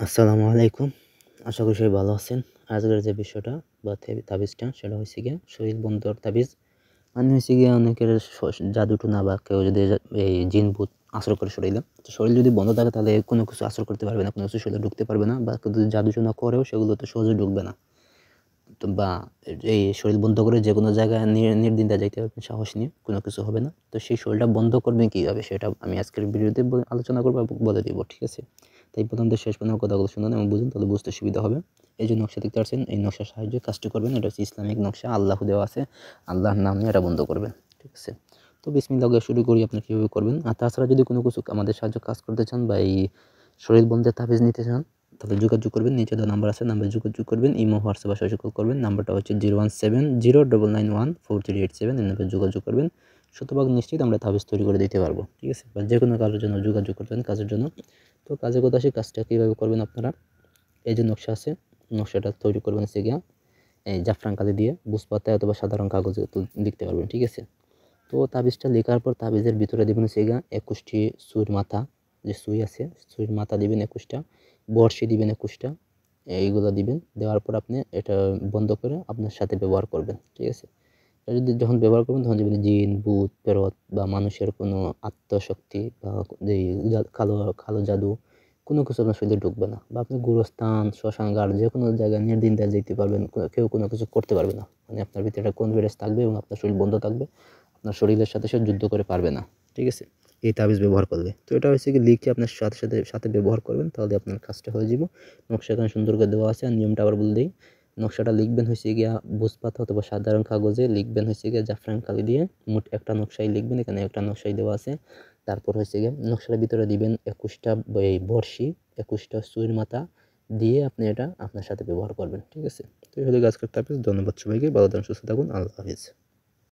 আসসালামু আলাইকুম। আশা করি সবাই ভালো আছেন। আজকের যে বিষয়টা বা তাবিজটা সেটা হইছে গিয়া শরীর বন্ধর তাবিজ। মানে হইছে গিয়া অনেকের জাদু-টোনা বা কেউ যদি এই জিন-ভূত আসর করে শরীরে। তো শরীর যদি বন্ধ থাকে তাহলে কোনো কিছু আসর করতে পারবে না, কোনো কিছু শরীরে ঢুকতে পারবে না বা কেউ যদি জাদু-টোনা করেও সেগুলোতে সহজে ঢুকবে না। তো বা এই শরীর বন্ধ করে যেকোনো জায়গায় নির্দ্বিধায় যাইতে পারবেন সাহস নিয়ে, কোনো কিছু হবে না। তো সেই শরীরটা বন্ধ করবেন কীভাবে সেটা আমি আজকের ভিডিওতে আলোচনা করব এবং বলে দিব, ঠিক আছে? তাই প্রথম থেকে শেষ পর্যন্ত কথাগুলো শুনুন এবং বুঝুন, তাহলে বুঝতে সুবিধা হবে। এই যে নকশা দেখতে পাচ্ছেন, এই নকশার সাহায্যে কাজটি করবেন। এটা হচ্ছে ইসলামিক নকশা, আল্লাহ দেওয়া আছে, আল্লাহর নাম নিয়ে এটা বন্ধ করবেন, ঠিক আছে? তো বিসমিল্লাহ দিয়ে শুরু করি, আপনি কীভাবে করবেন। আর তাছাড়া যদি কোনো কিছু আমাদের সাহায্য কাজ করতে চান বা এই শরীর বন্ধের তাবিজ নিতে চান, তাহলে যোগাযোগ করবেন। নিচে দেওয়া নাম্বার আছে, নাম্বারে যোগাযোগ করবেন। ইমো, হোয়াটসঅ্যাপ বা সরাসরি কল করবেন। নাম্বারটা হচ্ছে 01709914387। এই নাম্বারে যোগাযোগ করবেন। শতভাগ নিশ্চিত আমরা তাবিজ তৈরি করে দিতে পারবো, ঠিক আছে? বা যে কোনো কাজের জন্য যোগাযোগ করবেন, কাজের জন্য। তো কাজের কথা আসি, কাজটা কীভাবে করবেন আপনারা। এই যে নকশা আছে, নকশাটা তৈরি করবেন হচ্ছে গিয়া এই জাফরান কালি দিয়ে, বুঝপাতায় অথবা সাধারণ কাগজে লিখতে পারবেন, ঠিক আছে? তো তাবিজটা লেখার পর তাবিজের ভিতরে দেবেন হচ্ছে গিয়া 21টি সুইর মাথা, যে সুই আছে সুইর মাথা দিবেন 21টা, বড়শি দিবেন 21টা, এইগুলো দিবেন। দেওয়ার পর আপনি এটা বন্ধ করে আপনার সাথে ব্যবহার করবেন, ঠিক আছে? এটা যদি যখন ব্যবহার করবেন তখন দেখবেন জিন, ভূত, প্রেত বা মানুষের কোনো আত্মশক্তি বা এই কালো কালো জাদু কোনো কিছু আপনার শরীরে ঢুকবে না। বা আপনি গুরুস্থান, শ্মশানঘাট যেকোনো জায়গায় নির্দ্বিধায় যেতে পারবেন। কেউ কোনো কিছু করতে পারবে না। মানে আপনার ভিতরে একটা কনফিডেন্স থাকবে এবং আপনার শরীর বন্ধ থাকবে। আপনার শরীরের সাথে সে যুদ্ধ করে পারবে না, ঠিক আছে? এই তাবিজ ব্যবহার করলে। তো এটা হচ্ছে কি লিখে আপনার সাথে ব্যবহার করবেন, তাহলে আপনার কাজটা হয়ে যাবে। নকশা এখানে সুন্দর করে দেওয়া আছে। আর নিয়মটা আবার বলে দেই। নকশাটা লিখবেন হচ্ছে গিয়া ভোজপাতা অথবা সাধারণ কাগজে লিখবেন হচ্ছে গিয়া জাফরান কালি দিয়ে। মোট একটা নকশাই লিখবেন, এখানে একটা নকশাই দেওয়া আছে। তারপর হচ্ছে গিয়ে নকশাটার ভিতরে দিবেন 21টা এই বড়শি, 21টা সুইর মাথা দিয়ে আপনি এটা আপনার সাথে ব্যবহার করবেন, ঠিক আছে? তো এই হলো আজকের তাবিজ। ধন্যবাদ সবাইকে। ভালো থাকুন, সুস্থ থাকুন। আল্লাহ হাফেজ।